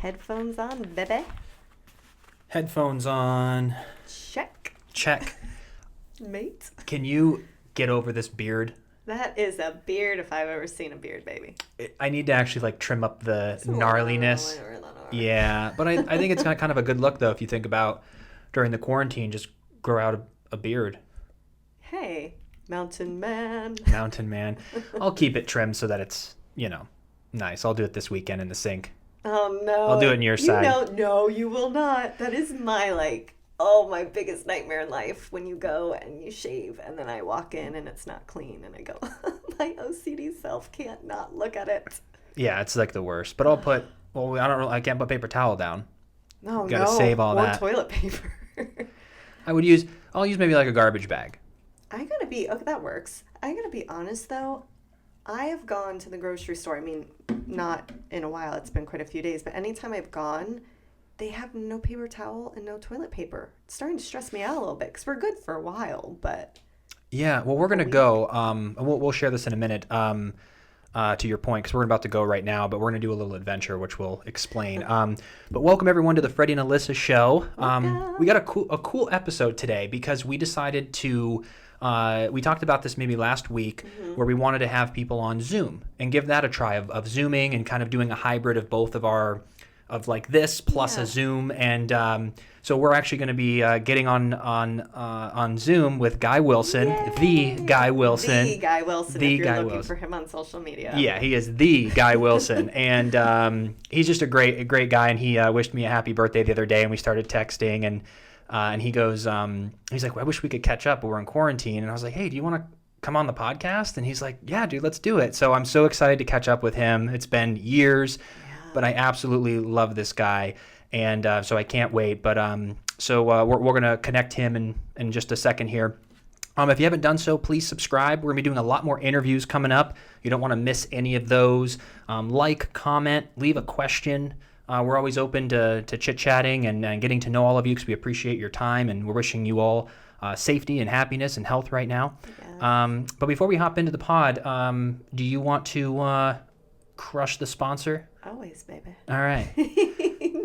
Headphones on, baby. Headphones on. Check. Check. Mate. Can you get over this beard? That is a beard if I've ever seen a beard, baby. I need to actually like trim up the It's gnarliness. Yeah, but I think it's got kind of a good look though if you think about during the quarantine, just grow out a beard. Hey, mountain man. Mountain man. I'll keep it trimmed so that it's, nice. I'll do it this weekend in the sink. Oh, no. I'll do it on your side. No, you will not. That is my, my biggest nightmare in life when you go and you shave and then I walk in and it's not clean and I go, my OCD self can't not look at it. Yeah, it's like the worst. But I can't put paper towel down. No, Gotta save all that. Or toilet paper. I'll use maybe like a garbage bag. That works. I gotta be honest though, I have gone to the grocery store. I mean, not in a while. It's been quite a few days. But anytime I've gone, they have no paper towel and no toilet paper. It's starting to stress me out a little bit because we're good for a while. But yeah, well, we're going to go. We'll share this in a minute to your point because we're about to go right now. But we're going to do a little adventure, which we'll explain. But welcome, everyone, to the Freddie and Alyssa Show. We got a cool episode today because we decided to... we talked about this maybe last week where we wanted to have people on Zoom and give that a try of Zooming and kind of doing a hybrid of both of like this plus a Zoom. And so we're actually going to be getting on Zoom with Thguywilson, the Thguywilson. The Thguywilson, if you're looking for him on social media. Yeah, he is the Thguywilson. And he's just a great guy. And he wished me a happy birthday the other day and we started texting and he goes, he's like, well, I wish we could catch up, but we're in quarantine. And I was like, hey, do you want to come on the podcast? And he's like, yeah, dude, let's do it. So I'm so excited to catch up with him. It's been years, but I absolutely love this guy. And so I can't wait. But so we're going to connect him in just a second here. If you haven't done so, please subscribe. We're going to be doing a lot more interviews coming up. You don't want to miss any of those. Like, comment, leave a question. We're always open to chit-chatting and getting to know all of you because we appreciate your time and we're wishing you all safety and happiness and health right now. Yeah. But before we hop into the pod, do you want to crush the sponsor? Always, baby. All right.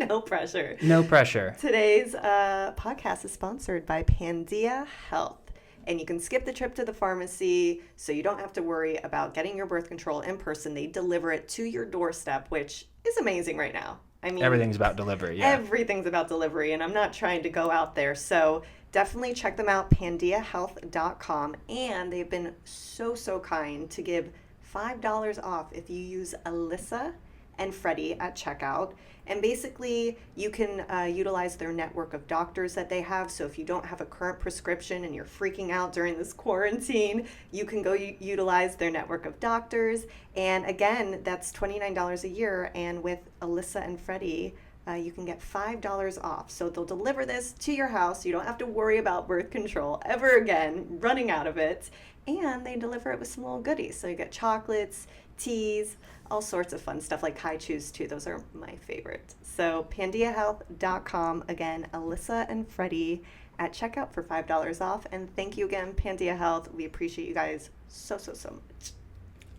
No pressure. No pressure. Today's podcast is sponsored by Pandia Health. And you can skip the trip to the pharmacy so you don't have to worry about getting your birth control in person. They deliver it to your doorstep, which is amazing right now. I mean, everything's about delivery. Yeah. Everything's about delivery, and I'm not trying to go out there. So definitely check them out, pandiahealth.com. And they've been so kind to give $5 off if you use Alyssa and Freddie at checkout. And basically, you can utilize their network of doctors that they have. So if you don't have a current prescription and you're freaking out during this quarantine, you can go utilize their network of doctors. And again, that's $29 a year. And with Alyssa and Freddie, you can get $5 off. So they'll deliver this to your house. You don't have to worry about birth control ever again, running out of it. And they deliver it with some little goodies. So you get chocolates, teas, all sorts of fun stuff like Kai Chews too. Those are my favorite. So pandiahealth.com. Again, Alyssa and Freddie at checkout for $5 off. And thank you again, Pandia Health. We appreciate you guys so much.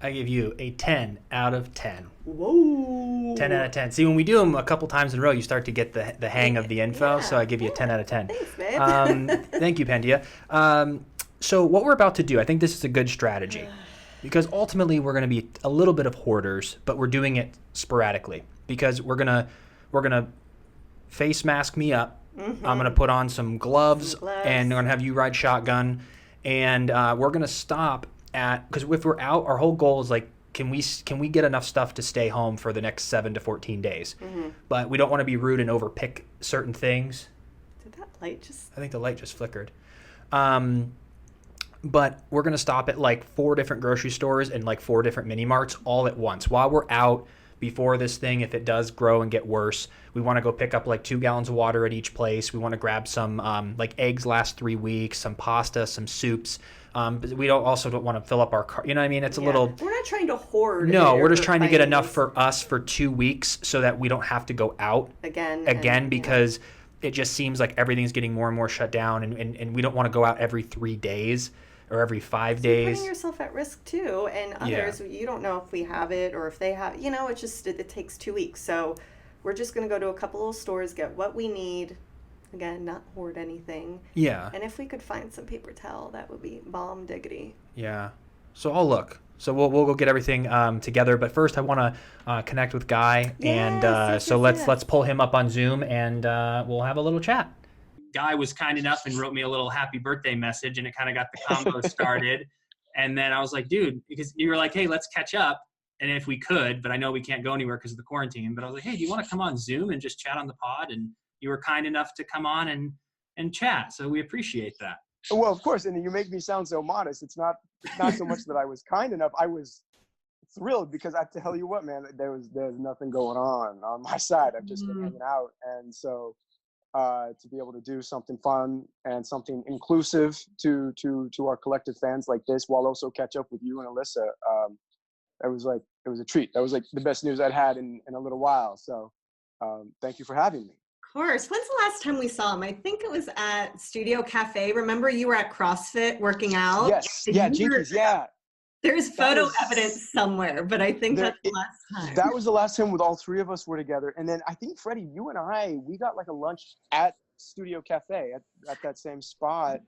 I give you a 10 out of 10. Whoa. 10 out of 10. See, when we do them a couple times in a row, you start to get the hang of the info. So I give you a 10 out of 10. Thanks, babe. Thank you, Pandia. So what we're about to do, I think this is a good strategy. Because ultimately we're going to be a little bit of hoarders, but we're doing it sporadically. Because we're gonna face mask me up. Mm-hmm. I'm gonna put on some gloves, and we're gonna have you ride shotgun, and we're gonna stop at, because if we're out, our whole goal is like, can we get enough stuff to stay home for the next 7 to 14 days? Mm-hmm. But we don't want to be rude and overpick certain things. Did that light just? I think the light just flickered. But we're going to stop at like 4 different grocery stores and like 4 different mini marts all at once. While we're out before this thing, if it does grow and get worse, we want to go pick up like 2 gallons of water at each place. We want to grab some like eggs last 3 weeks, some pasta, some soups. But we don't want to fill up our car. You know what I mean? It's a little... We're not trying to hoard. No, we're just trying to get enough for us for 2 weeks so that we don't have to go out again because it just seems like everything's getting more and more shut down and we don't want to go out every 3 days. Or every 5 days. You're putting yourself at risk too, and others, you don't know if we have it or if they have, it takes 2 weeks. So We're just going to go to a couple of stores, get what we need. Again, not hoard anything. Yeah. And if we could find some paper towel, that would be bomb diggity. Yeah. So I'll look. So we'll go get everything together. But first, I want to connect with Guy, and so let's pull him up on Zoom, and we'll have a little chat. Guy was kind enough and wrote me a little happy birthday message, and it kind of got the combo started. And then I was like, dude, because you were like, hey, let's catch up, and if we could, but I know we can't go anywhere because of the quarantine. But I was like, hey, do you want to come on Zoom and just chat on the pod? And you were kind enough to come on and chat, so we appreciate that. Well, of course, and you make me sound so modest. It's not so much that I was kind enough. I was thrilled because I tell you what, man, there's nothing going on my side. I've just been hanging out, and so to be able to do something fun and something inclusive to our collective fans like this, while also catch up with you and Alyssa, it was a treat. That was like the best news I'd had in a little while. So thank you for having me. Of course. When's the last time we saw him? I think it was at Studio Cafe. Remember, you were at CrossFit working out? Yes. Yeah, Jinkies, yeah. There's photo evidence somewhere, but I think that's the last time. That was the last time with all three of us were together. And then I think, Freddie, you and we got like a lunch at Studio Cafe at that same spot.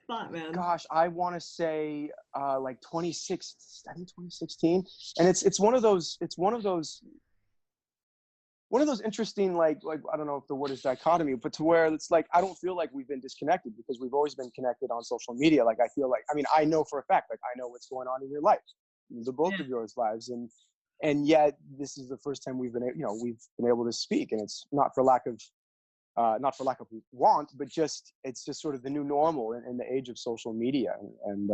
Man. Gosh, I want to say like 2016. And it's one of those interesting, like I don't know if the word is dichotomy, but to where it's like I don't feel like we've been disconnected because we've always been connected on social media. Like I feel like, I mean, I know for a fact, like I know what's going on in your life, the both of yours lives, and yet this is the first time we've been able to speak, and it's not for lack of want, but it's just sort of the new normal in the age of social media, and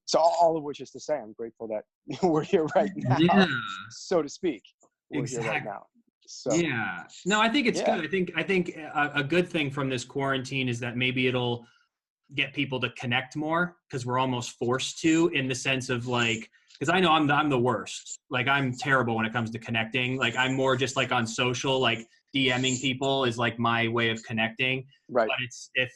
so all of which is to say, I'm grateful that we're here right now, so to speak. We're here right now. So, yeah, no, I think it's good. I think a good thing from this quarantine is that maybe it'll get people to connect more, because we're almost forced to, in the sense of like, because I know I'm the worst. Like I'm terrible when it comes to connecting. Like I'm more just like on social, like DMing people is like my way of connecting. Right. But it's if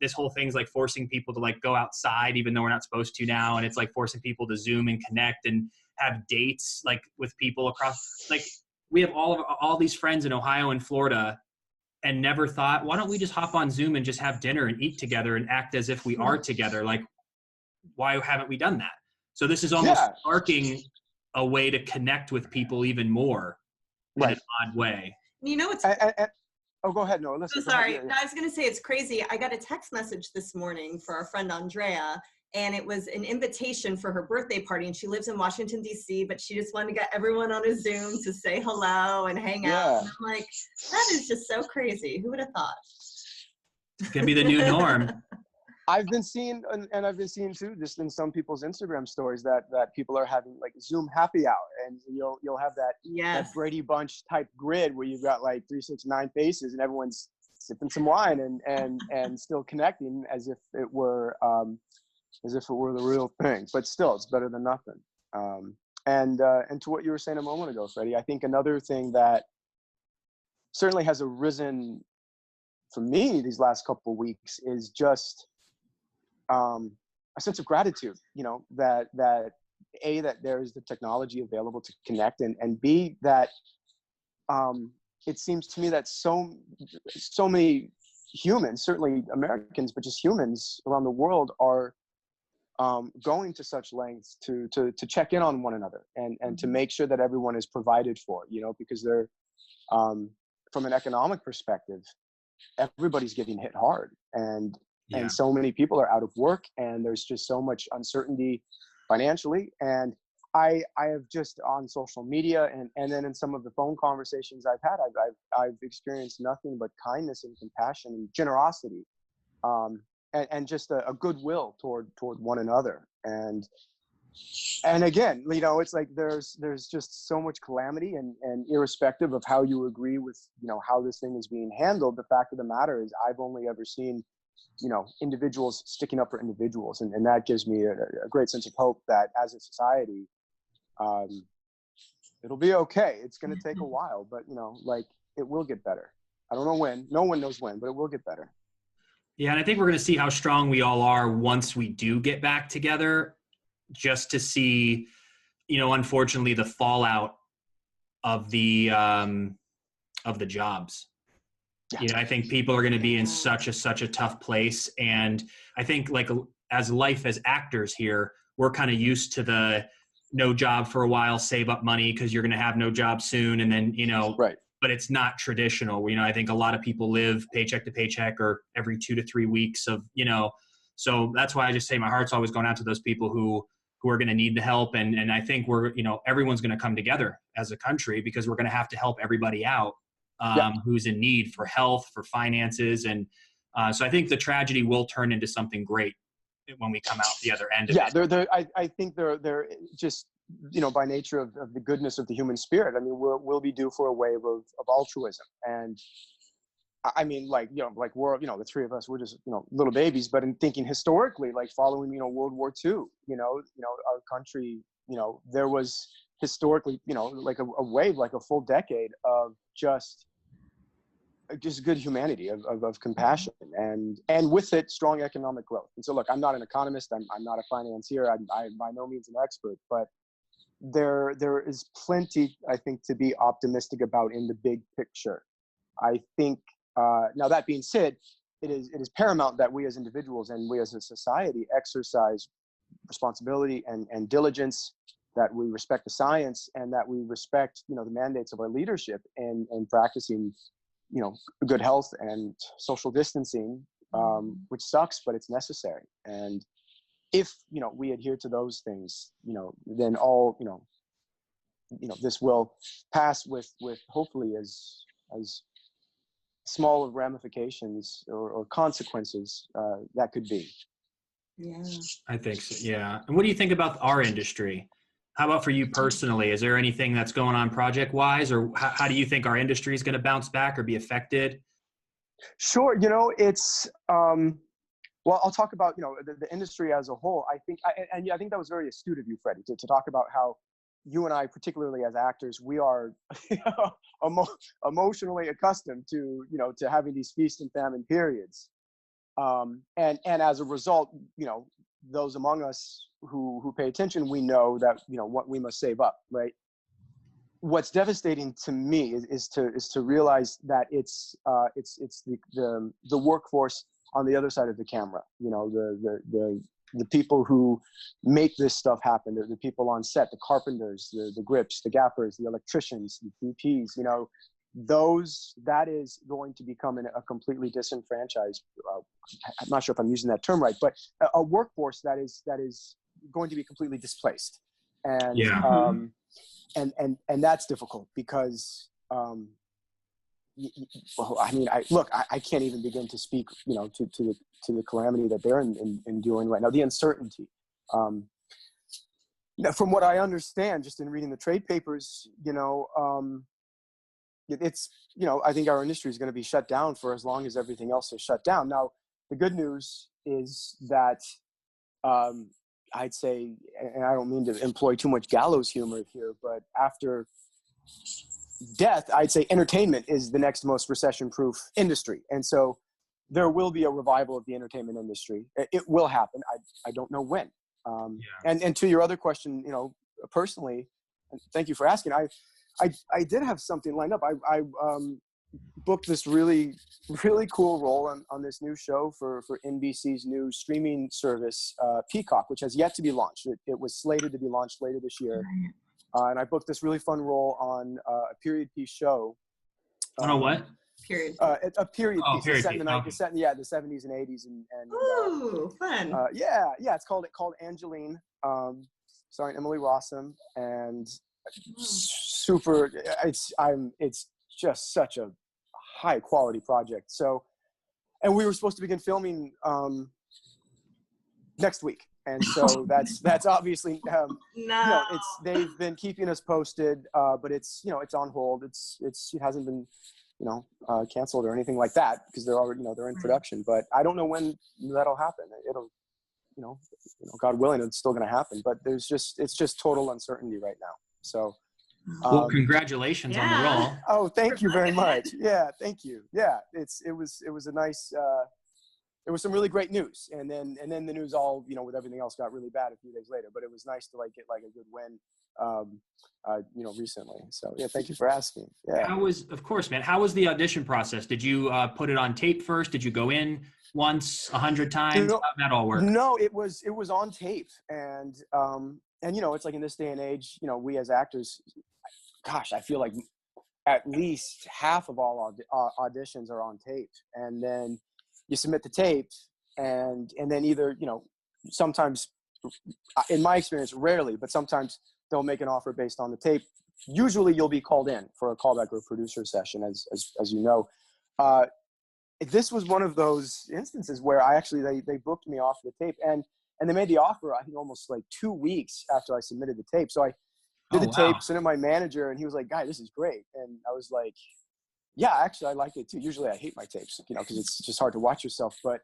this whole thing's like forcing people to like go outside, even though we're not supposed to now, and it's like forcing people to Zoom and connect and have dates like with people across, like we have all these friends in Ohio and Florida, and never thought, why don't we just hop on Zoom and just have dinner and eat together and act as if we are together? Like, why haven't we done that? So this is almost sparking a way to connect with people even more in an odd way. You know, it's oh, go ahead, Noah. Listen, sorry. yeah. No, I was going to say it's crazy. I got a text message this morning for our friend Andrea, and it was an invitation for her birthday party, and she lives in Washington, D.C., but she just wanted to get everyone on a Zoom to say hello and hang out. And I'm like, that is just so crazy. Who would have thought? It's going to be the new norm. I've been seeing, and I've been seeing too, just in some people's Instagram stories that people are having like Zoom happy hour, and you'll have that Brady Bunch type grid where you've got like 3, 6, 9 faces, and everyone's sipping some wine and still connecting as if it were the real thing. But still, it's better than nothing. And to what you were saying a moment ago, Freddie, I think another thing that certainly has arisen for me these last couple of weeks is just a sense of gratitude, that A, that there is the technology available to connect, and B, that it seems to me that so many humans, certainly Americans, but just humans around the world, are going to such lengths to check in on one another and to make sure that everyone is provided for, because they're from an economic perspective, everybody's getting hit hard, and so many people are out of work, and there's just so much uncertainty financially. And I have just on social media and then in some of the phone conversations I've had, I've experienced nothing but kindness and compassion and generosity, and just a goodwill toward one another. And again, it's like there's just so much calamity, and irrespective of how you agree with how this thing is being handled, the fact of the matter is I've only ever seen individuals sticking up for individuals, and that gives me a great sense of hope that as a society, it'll be okay. It's going to take a while, but it will get better. I don't know when, no one knows when, but it will get better. Yeah, and I think we're going to see how strong we all are once we do get back together, just to see, unfortunately, the fallout of the of the jobs. Yeah. You know, I think people are going to be in such a tough place. And I think like as actors here, we're kind of used to the no job for a while, save up money because you're going to have no job soon. And then, you know, right. But it's not traditional. You know, I think a lot of people live paycheck to paycheck or every 2 to 3 weeks of, you know, so that's why I just say my heart's always going out to those people who are going to need the help. And I think everyone's going to come together as a country because we're going to have to help everybody out who's in need for health, for finances. And so I think the tragedy will turn into something great when we come out the other end of it. I think they're just, you know, by nature of the goodness of the human spirit. I mean, we'll be due for a wave of altruism. And I mean, like, you know, like we're, you know, the three of us, we're just, you know, little babies, but in thinking historically, like following, you know, World War II, you know, our country, you know, there was historically, you know, like a wave, like a full decade of just good humanity, of compassion, and with it, strong economic growth. And so, look, I'm not an economist. I'm not a financier. I'm by no means an expert, but there is plenty, I think, to be optimistic about in the big picture. I think, now that being said, it is paramount that we as individuals and we as a society exercise responsibility and diligence, that we respect the science, and that we respect, you know, the mandates of our leadership and practicing, you know, good health and social distancing, which sucks, but it's necessary. And if, you know, we adhere to those things, you know, then all, you know, this will pass with hopefully as small of ramifications or consequences that could be. Yeah, I think so. Yeah. And what do you think about our industry? How about for you personally? Is there anything that's going on project wise, or how do you think our industry is going to bounce back or be affected? Sure. You know, it's, well, I'll talk about, you know, the industry as a whole. I think, I think that was very astute of you, Freddie, to talk about how you and I, particularly as actors, we are emotionally accustomed to, you know, to having these feast and famine periods. And as a result, you know, those among us who pay attention, we know that, you know, what we must save up, right? What's devastating to me is to realize that it's the workforce on the other side of the camera, you know, the people who make this stuff happen, the people on set, the carpenters, the grips, the gappers, the electricians, the DPs, you know, that is going to become a completely disenfranchised, I'm not sure if I'm using that term right, but a workforce that is going to be completely displaced. And, yeah. And that's difficult because, well, I mean, I can't even begin to speak, you know, to the calamity that they're enduring right now, the uncertainty. Now, from what I understand, just in reading the trade papers, you know, it's, you know, I think our industry is going to be shut down for as long as everything else is shut down. Now, the good news is that I'd say, and I don't mean to employ too much gallows humor here, but after death, I'd say entertainment is the next most recession-proof industry. And so there will be a revival of the entertainment industry. It will happen. I don't know when. And to your other question, you know, personally, and thank you for asking, I did have something lined up. I booked this really, really cool role on this new show for NBC's new streaming service, Peacock, which has yet to be launched. It was slated to be launched later this year. And I booked this really fun role on a period piece show. On a what? Period. A period piece. Period It's set in the piece. the 70s and 80s. And Ooh, fun. yeah. It's called Angeline, starring Emily Rossum, and super. It's just such a high quality project. So, and we were supposed to begin filming next week. And so that's obviously, No. you know, they've been keeping us posted, but it's, you know, it's on hold. It hasn't been, you know, canceled or anything like that because they're already, you know, they're in production, but I don't know when that'll happen. It'll, you know, God willing, it's still going to happen, but it's just total uncertainty right now. So, well, congratulations on the role. Oh, thank you very much. Yeah. Thank you. Yeah. It was a nice, there was some really great news, and then the news all, you know, with everything else got really bad a few days later, but it was nice to like get like a good win recently. So yeah, thank you for asking. Yeah. Of course, man. How was the audition process? Did you put it on tape first? Did you go in once, 100 times? How did that all work? No, it was on tape, and it's like in this day and age, we as actors, gosh, I feel like at least half of all auditions are on tape, and then you submit the tape, and then either sometimes, in my experience, rarely, but sometimes they'll make an offer based on the tape. Usually you'll be called in for a callback or a producer session, as you know. This was one of those instances where they booked me off the tape, and they made the offer, I think, almost like 2 weeks after I submitted the tape. So I did the tape, sent it to my manager, and he was like, "Guy, this is great." And I was like, "Yeah, actually, I like it too." Usually I hate my tapes, because it's just hard to watch yourself. But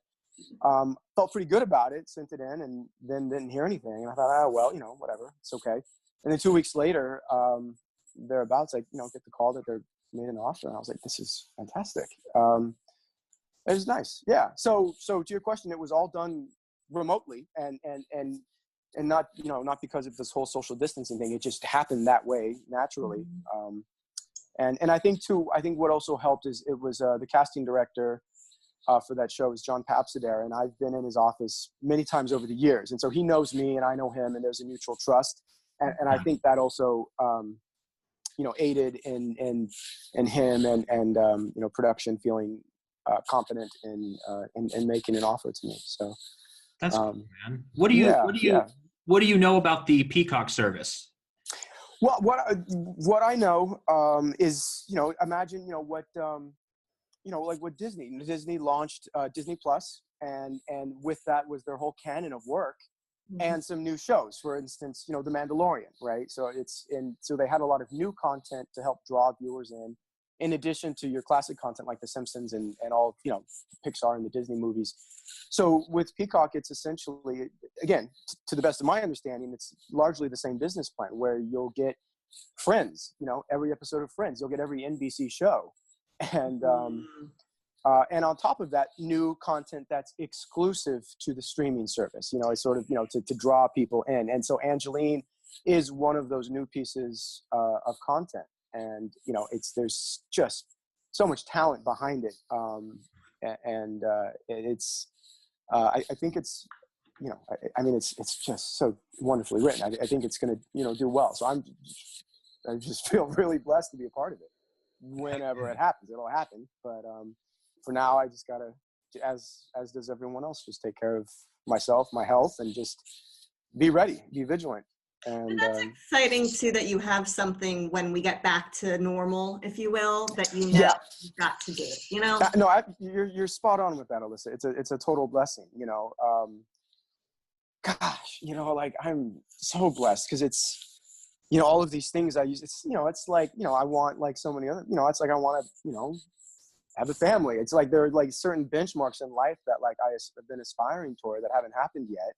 felt pretty good about it, sent it in, and then didn't hear anything. And I thought, well, whatever, it's okay. And then 2 weeks later, thereabouts, get the call that they're made an offer. And I was like, this is fantastic. It was nice. Yeah. So to your question, it was all done remotely, and not, not because of this whole social distancing thing. It just happened that way naturally. And I think what also helped is it was the casting director for that show is John Papsider, and I've been in his office many times over the years. And so he knows me and I know him, and there's a mutual trust. And I think that also, aided in him and production feeling confident in making an offer to me. So that's cool, man. What do you know about the Peacock service? Well, what I know is, imagine, what Disney launched Disney Plus, and with that was their whole canon of work. And some new shows, for instance, The Mandalorian, right? So so they had a lot of new content to help draw viewers in addition to your classic content like The Simpsons and all, Pixar and the Disney movies. So with Peacock, it's essentially, again, to the best of my understanding, it's largely the same business plan where you'll get Friends, every episode of Friends, you'll get every NBC show. And on top of that, new content that's exclusive to the streaming service, it's sort of, to draw people in. And so Angeline is one of those new pieces of content. And, there's just so much talent behind it. I think it's, it's just so wonderfully written. I think it's going to, do well. So I just feel really blessed to be a part of it. Whenever it happens, it'll happen. But, for now, I just gotta, as does everyone else, just take care of myself, my health, and just be ready, be vigilant. And that's exciting too, that you have something when we get back to normal, if you will, that you've got to do. No, you're spot on with that, Alyssa. It's a total blessing. Gosh, like I'm so blessed because it's, all of these things I use. It's it's like I want like so many other. It's like I want to have a family. It's like there are like certain benchmarks in life that like I have been aspiring toward that haven't happened yet,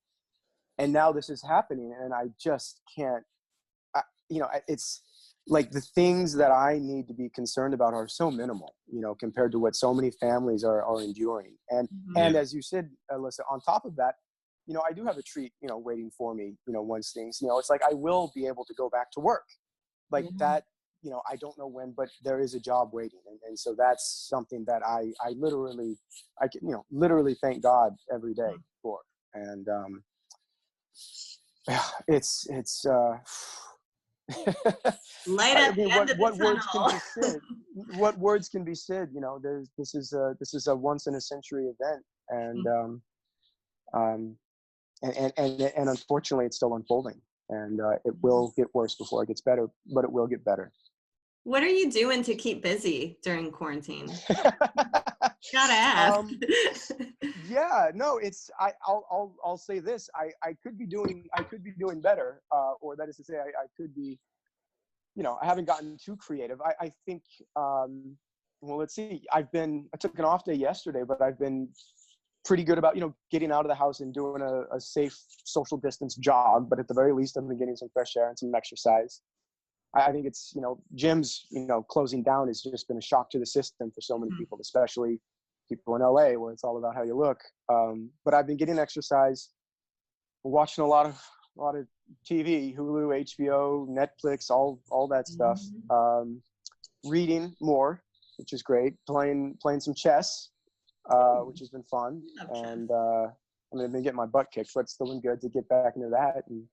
and now this is happening, and I just can't. It's like the things that I need to be concerned about are so minimal, compared to what so many families are enduring. And as you said, Alyssa, on top of that, I do have a treat, waiting for me. Once things, it's like I will be able to go back to work, like that. I don't know when, but there is a job waiting. And so that's something that I can, literally thank God every day for. And, it's, light at the end of the what words tunnel. can be said? What words can be said? This is a once in a century event. And unfortunately it's still unfolding, and it will get worse before it gets better, but it will get better. What are you doing to keep busy during quarantine? Gotta ask. I'll say this. I could be doing better, or that is to say, I could be, I haven't gotten too creative. I think, well, let's see. I took an off day yesterday, but I've been pretty good about, getting out of the house and doing a safe social distance jog. But at the very least, I've been getting some fresh air and some exercise. I think it's, gyms, closing down has just been a shock to the system for so many people, especially people in LA where it's all about how you look. But I've been getting exercise, watching a lot of TV, Hulu, HBO, Netflix, all that stuff. Reading more, which is great. Playing some chess, which has been fun. And I've been getting my butt kicked, but it's still been good to get back into that. And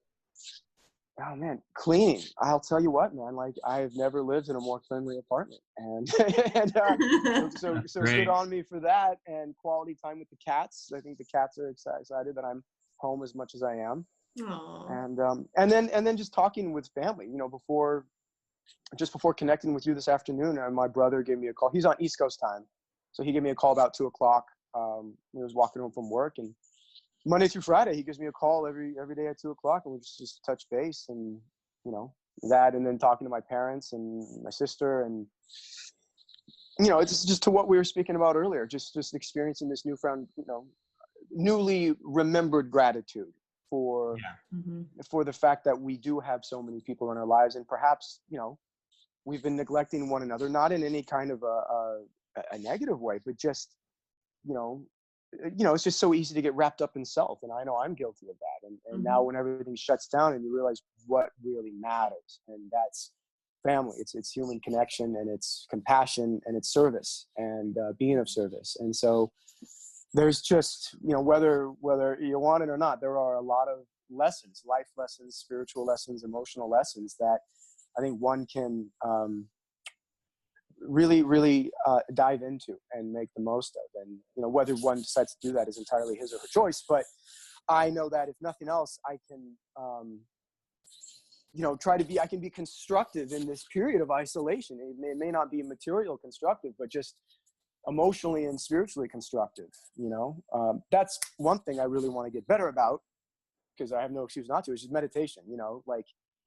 oh man, cleaning. I'll tell you what, man, like I've never lived in a more cleanly apartment. And, so good on me for that. And quality time with the cats. I think the cats are excited that I'm home as much as I am. Aww. And then just talking with family, before connecting with you this afternoon, my brother gave me a call. He's on East Coast time. So he gave me a call about 2:00. He was walking home from work, and Monday through Friday, he gives me a call every day at 2:00, and we just touch base and, that, and then talking to my parents and my sister. And, it's just to what we were speaking about earlier, just experiencing this newfound, newly remembered gratitude for the fact that we do have so many people in our lives. And perhaps, we've been neglecting one another, not in any kind of a negative way, but just, it's just so easy to get wrapped up in self. And I know I'm guilty of that. And now when everything shuts down and you realize what really matters, and that's family, it's human connection, and it's compassion, and it's service, and being of service. And so there's just, whether you want it or not, there are a lot of lessons, life lessons, spiritual lessons, emotional lessons that I think one can really dive into and make the most of. And, whether one decides to do that is entirely his or her choice. But I know that if nothing else, I can, I can be constructive in this period of isolation. It may not be material constructive, but just emotionally and spiritually constructive. That's one thing I really want to get better about, because I have no excuse not to. It's just meditation.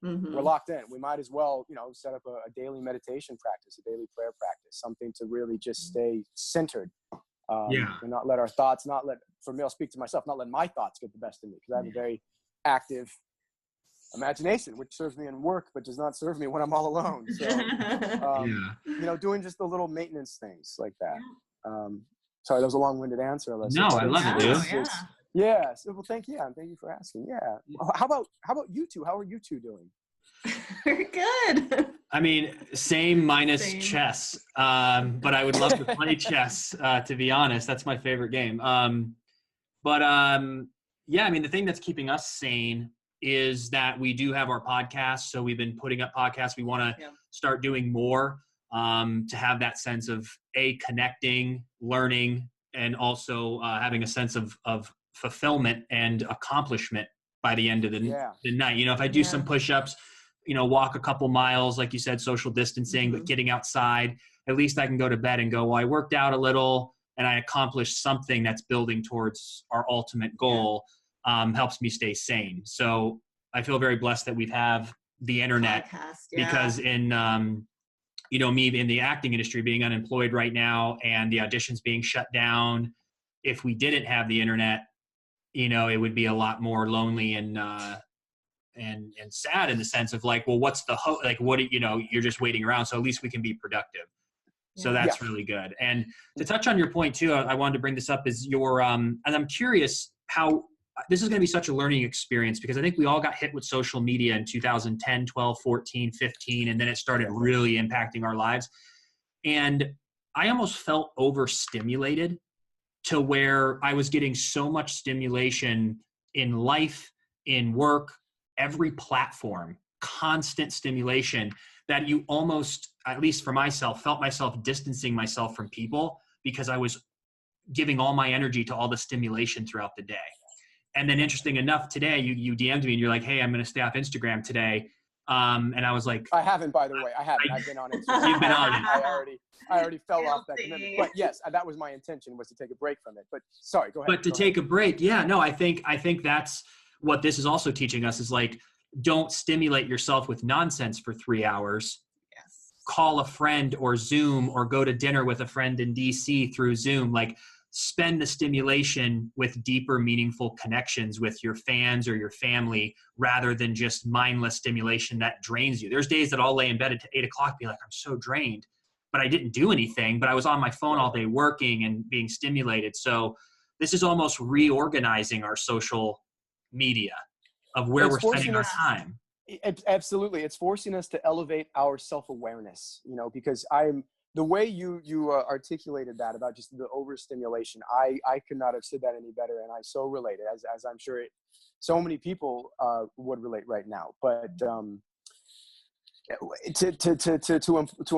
We're locked in. We might as well, set up a daily meditation practice, a daily prayer practice, something to really just stay centered, and not let our thoughts, for me, I'll speak to myself, not let my thoughts get the best of me, because I have a very active imagination, which serves me in work, but does not serve me when I'm all alone. So, doing just the little maintenance things like that. Sorry, that was a long-winded answer. Alyssa. No, I love it, dude. Yeah. So, well, thank you. Thank you for asking. Yeah. How about you two? How are you two doing? Very good. I mean, same minus chess. But I would love to play chess, to be honest. That's my favorite game. The thing that's keeping us sane is that we do have our podcast. So we've been putting up podcasts. We want to start doing more, to have that sense of connecting, learning, and also having a sense of fulfillment and accomplishment by the end of the night. If I do some push-ups, walk a couple miles, like you said, social distancing, but getting outside, at least I can go to bed and go, well, I worked out a little and I accomplished something that's building towards our ultimate goal. Helps me stay sane. So I feel very blessed that we have the internet, because in, me in the acting industry, being unemployed right now and the auditions being shut down, if we didn't have the internet, it would be a lot more lonely and sad, in the sense of like, well, what's the you're just waiting around. So at least we can be productive. So that's really good. And to touch on your point too, I wanted to bring this up, is your, and I'm curious how this is going to be such a learning experience, because I think we all got hit with social media in 2010, 12, 14, 15, and then it started really impacting our lives. And I almost felt overstimulated, to where I was getting so much stimulation in life, in work, every platform, constant stimulation, that you almost, at least for myself, felt myself distancing myself from people, because I was giving all my energy to all the stimulation throughout the day. And then interesting enough, today you DM'd me and you're like, hey, I'm going to stay off Instagram today. And I was like, I haven't, by the way. I haven't. I've been on it. You've been on it. I already fell off that commitment. But yes, that was my intention, was to take a break from it. But sorry, go ahead. But to take a break, I think that's what this is also teaching us, is like, don't stimulate yourself with nonsense for 3 hours. Yes. Call a friend or Zoom, or go to dinner with a friend in DC through Zoom. Like, spend the stimulation with deeper, meaningful connections with your fans or your family, rather than just mindless stimulation that drains you. There's days that I'll lay in bed at 8 o'clock, be like, I'm so drained, but I didn't do anything, but I was on my phone all day working and being stimulated. So this is almost reorganizing our social media. of where It's we're spending forcing our us, time. absolutely, it's forcing us to elevate our self-awareness, you know, because the way you articulated that about just the overstimulation, I could not have said that any better, and I so relate it, as I'm sure so many people would relate right now. But to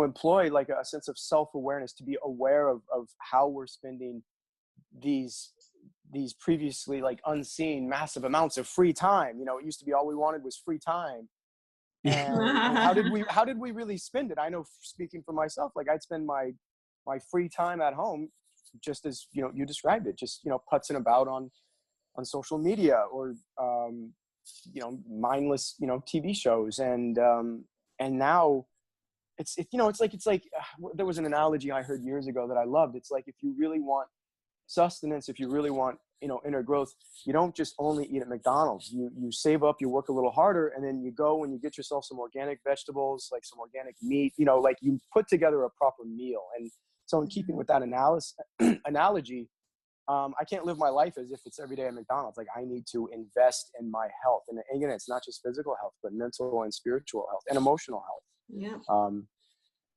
employ like a sense of self-awareness, to be aware of how we're spending these previously like unseen massive amounts of free time. You know, it used to be all we wanted was free time. And how did we really spend it? I know, speaking for myself, like I'd spend my free time at home just as, you know, you described it, just, you know, putzing about on social media, or you know, mindless, you know, TV shows. And now it's like there was an analogy I heard years ago that I loved. It's like, if you really want sustenance, if you really want, you know, inner growth, you don't just only eat at McDonald's. You save up, you work a little harder, and then you go and you get yourself some organic vegetables, like some organic meat, you know, like you put together a proper meal. And so in keeping with that analogy, I can't live my life as if it's every day at McDonald's. Like I need to invest in my health. And again, it's not just physical health, but mental and spiritual health and emotional health. Yeah.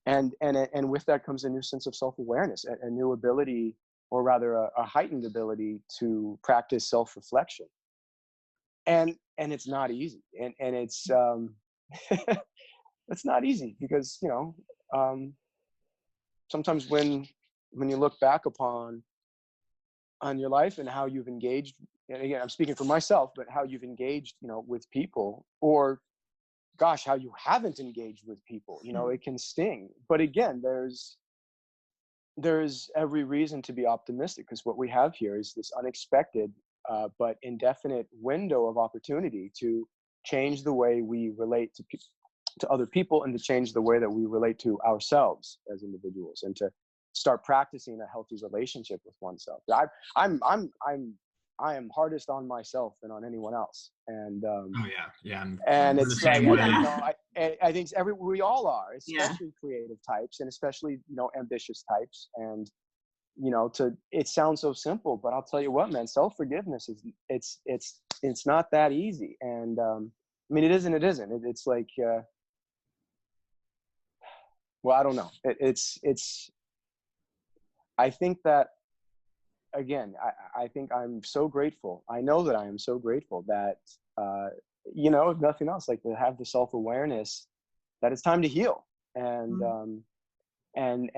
And with that comes a new sense of self-awareness, a new ability, or rather a heightened ability to practice self-reflection. And it's not easy. And it's, it's not easy because, you know, sometimes when you look back on your life and how you've engaged, and again, I'm speaking for myself, but how you've engaged, you know, with people, or gosh, how you haven't engaged with people, you know, it can sting. But again, there's every reason to be optimistic, because what we have here is this unexpected but indefinite window of opportunity to change the way we relate to other people, and to change the way that we relate to ourselves as individuals, and to start practicing a healthy relationship with oneself. I am hardest on myself than on anyone else. And and it's like, you know, I think we all are, especially creative types, and especially, you know, ambitious types. And, you know, it sounds so simple, but I'll tell you what, man, self-forgiveness it's not that easy. And I mean, it isn't. It's like, well, I don't know. I think that, again, I think I'm so grateful. I know that I am so grateful that, you know, if nothing else, like to have the self-awareness that it's time to heal. And, and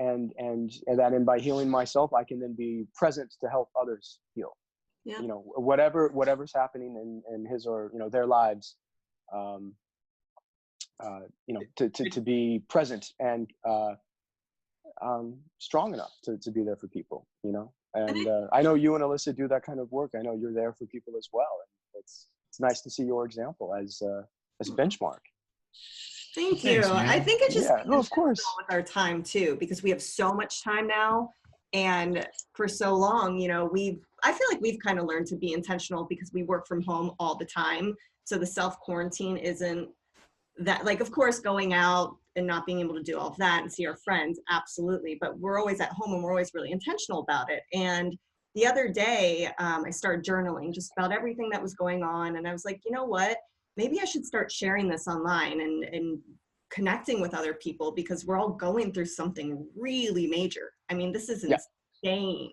that by healing myself, I can then be present to help others heal. Yeah. You know, whatever's happening in his or, you know, their lives, you know, to be present and strong enough to be there for people, you know. And I know you and Alyssa do that kind of work. I know you're there for people as well. And it's nice to see your example as a benchmark. Thank you. Thanks, I think it's just of course, with our time too, because we have so much time now, and for so long, you know, I feel like we've kind of learned to be intentional because we work from home all the time. So the self-quarantine isn't that, like, of course, going out and not being able to do all of that and see our friends, absolutely. But we're always at home and we're always really intentional about it. And the other day, I started journaling just about everything that was going on. And I was like, you know what? Maybe I should start sharing this online and connecting with other people, because we're all going through something really major. I mean, this is insane.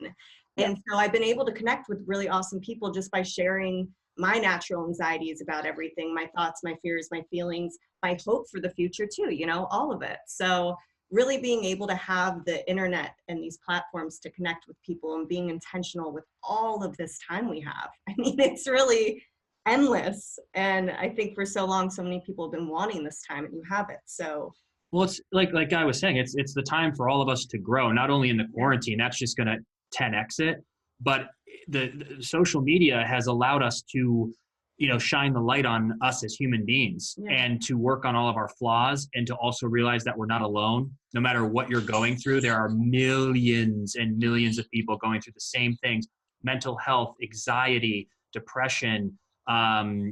Yeah. And so I've been able to connect with really awesome people just by sharing my natural anxieties about everything, my thoughts, my fears, my feelings, my hope for the future too, you know, all of it. So really being able to have the internet and these platforms to connect with people and being intentional with all of this time we have. I mean, it's really endless. And I think for so long, so many people have been wanting this time, and you have it. So, well, it's like Guy was saying, it's the time for all of us to grow, not only in the quarantine, that's just going to 10x it, but the social media has allowed us to, you know, shine the light on us as human beings, and to work on all of our flaws, and to also realize that we're not alone. No matter what you're going through, there are millions and millions of people going through the same things: mental health, anxiety, depression,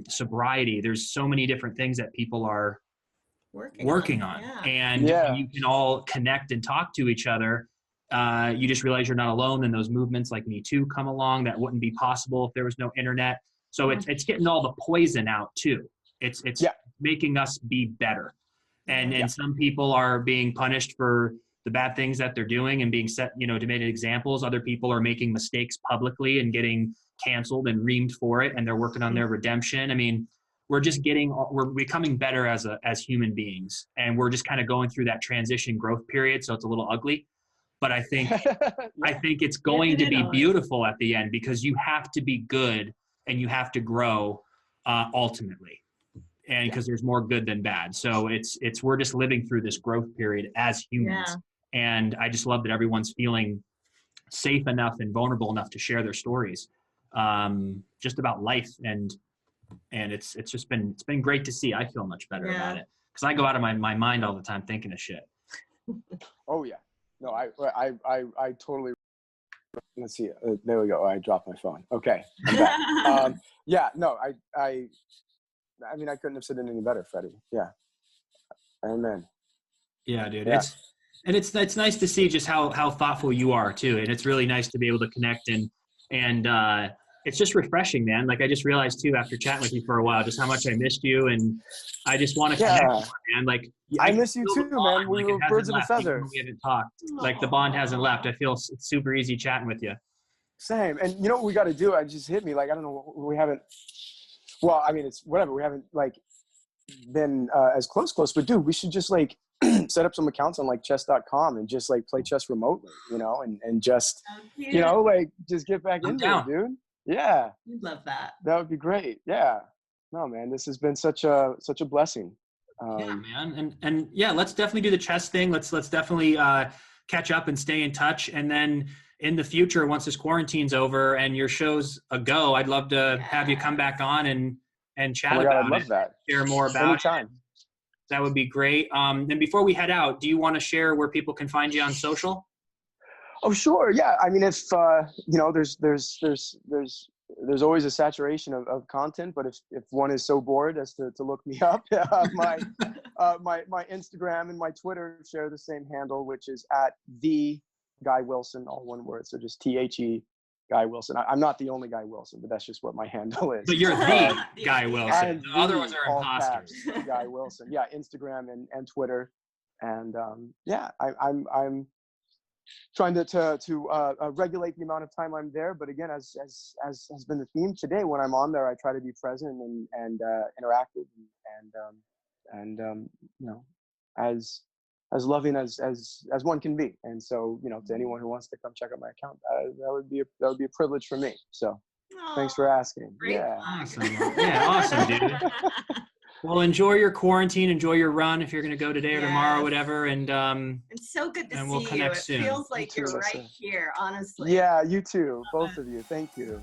sobriety. There's so many different things that people are working on. And you can all connect and talk to each other. You just realize you're not alone, and those movements like Me Too come along that wouldn't be possible if there was no internet. So it's getting all the poison out too. It's making us be better. And some people are being punished for the bad things that they're doing and being set, demeaning examples. Other people are making mistakes publicly and getting canceled and reamed for it, and they're working on their redemption. I mean, we're becoming better as human beings, and we're just kind of going through that transition growth period. So it's a little ugly, but I think it's going to be beautiful at the end, because you have to be good and you have to grow ultimately. And because there's more good than bad. So we're just living through this growth period as humans. And I just love that everyone's feeling safe enough and vulnerable enough to share their stories just about life. And it's been great to see. I feel much better about it, because I go out of my mind all the time thinking of shit. Oh yeah. No, I totally, let's see. There we go. I dropped my phone. Okay. I'm back. I mean, I couldn't have said it any better, Freddie. Yeah. Amen. Yeah, dude. Yeah. It's nice to see just how thoughtful you are too. And it's really nice to be able to connect and it's just refreshing, man. Like, I just realized too, after chatting with you for a while, just how much I missed you. And I just want to connect more, man. Like, I miss you too, man. We were birds of a feather. We haven't talked. Like, the bond hasn't left. I feel it's super easy chatting with you. Same. And you know what we got to do? It just hit me. Like, I don't know. We haven't, well, I mean, it's whatever. We haven't like been as close, but dude, we should just like set up some accounts on like chess.com and just like play chess remotely, and just, like just get back into it, dude. Yeah. You'd love that. That would be great. Yeah. No, man, this has been such a blessing. Yeah, man. And yeah, let's definitely do the chess thing. Let's definitely catch up and stay in touch. And then in the future, once this quarantine's over and your show's a go, I'd love to have you come back on and chat about I'd love it. That. Share more about Anytime. it. That would be great. And before we head out, do you want to share where people can find you on social? Oh, sure. Yeah. I mean, if, there's always a saturation of content, but if one is so bored as to look me up, my Instagram and my Twitter share the same handle, which is at @theguywilson, all one word. So just THE Guy Wilson. I'm not the only Guy Wilson, but that's just what my handle is. But you're the Guy Wilson. The other ones are imposters. Guy Wilson. Yeah, Instagram and Twitter, and I'm trying to regulate the amount of time I'm there. But again, as has been the theme today, when I'm on there, I try to be present and interactive and as loving as one can be. And so, to anyone who wants to come check out my account, that would be a privilege for me. So thanks for asking. Great. Yeah. Awesome. Yeah. Awesome, dude. Well, enjoy your quarantine, enjoy your run if you're going to go today or tomorrow, whatever. And it's so good to see we'll connect you. soon. It feels like you're right here, honestly. Yeah, you too. Both of you. Thank you.